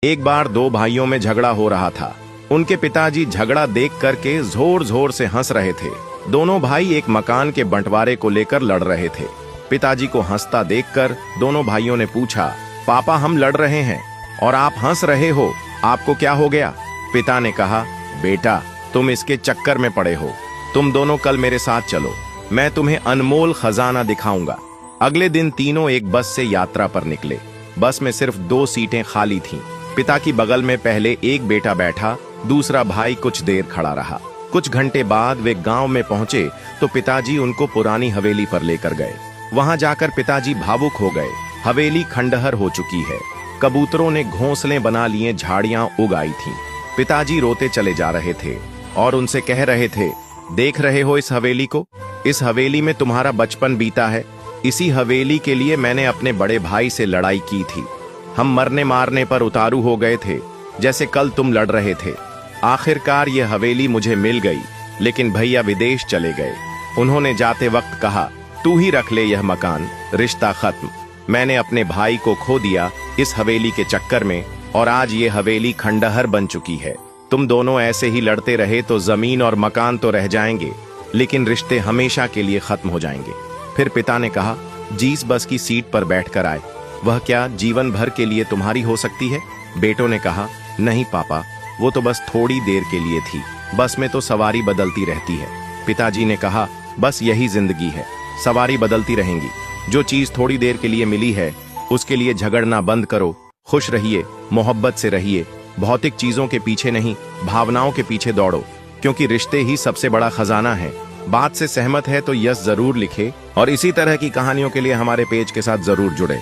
एक बार दो भाइयों में झगड़ा हो रहा था। उनके पिताजी झगड़ा देख करके जोर जोर से हंस रहे थे। दोनों भाई एक मकान के बंटवारे को लेकर लड़ रहे थे। पिताजी को हंसता देखकर दोनों भाइयों ने पूछा, पापा हम लड़ रहे हैं और आप हंस रहे हो, आपको क्या हो गया? पिता ने कहा, बेटा तुम इसके चक्कर में पड़े हो, तुम दोनों कल मेरे साथ चलो, मैं तुम्हें अनमोल खजाना दिखाऊंगा। अगले दिन तीनों एक बस से यात्रा पर निकले। बस में सिर्फ 2 सीटें खाली थीं। पिता की बगल में पहले एक बेटा बैठा, दूसरा भाई कुछ देर खड़ा रहा। कुछ घंटे बाद वे गांव में पहुंचे तो पिताजी उनको पुरानी हवेली पर लेकर गए। वहां जाकर पिताजी भावुक हो गए। हवेली खंडहर हो चुकी है। कबूतरों ने घोंसले बना लिए, झाड़ियां उग आई थीं। पिताजी रोते चले जा रहे थे और उनसे कह रहे थे, देख रहे हो इस हवेली को? इस हवेली में तुम्हारा बचपन बीता है। इसी हवेली के लिए मैंने अपने बड़े भाई से लड़ाई की थी। हम मरने मारने पर उतारू हो गए थे, जैसे कल तुम लड़ रहे थे। आखिरकार यह हवेली मुझे मिल गई, लेकिन भैया विदेश चले गए। उन्होंने जाते वक्त कहा, तू ही रख ले यह मकान, रिश्ता खत्म। मैंने अपने भाई को खो दिया इस हवेली के चक्कर में और आज ये हवेली खंडहर बन चुकी है। तुम दोनों ऐसे ही लड़ते रहे तो जमीन और मकान तो रह जाएंगे, लेकिन रिश्ते हमेशा के लिए खत्म हो जाएंगे। फिर पिता ने कहा, जिस बस की सीट पर बैठकर आए वह क्या जीवन भर के लिए तुम्हारी हो सकती है? बेटों ने कहा, नहीं पापा, वो तो बस थोड़ी देर के लिए थी। बस में तो सवारी बदलती रहती है। पिताजी ने कहा, बस यही जिंदगी है, सवारी बदलती रहेंगी। जो चीज थोड़ी देर के लिए मिली है उसके लिए झगड़ना बंद करो। खुश रहिए, मोहब्बत से रहिए। भौतिक चीजों के पीछे नहीं, भावनाओं के पीछे दौड़ो, क्योंकि रिश्ते ही सबसे बड़ा खजाना है। बात से सहमत है तो यस जरूर लिखे और इसी तरह की कहानियों के लिए हमारे पेज के साथ जरूर जुड़े।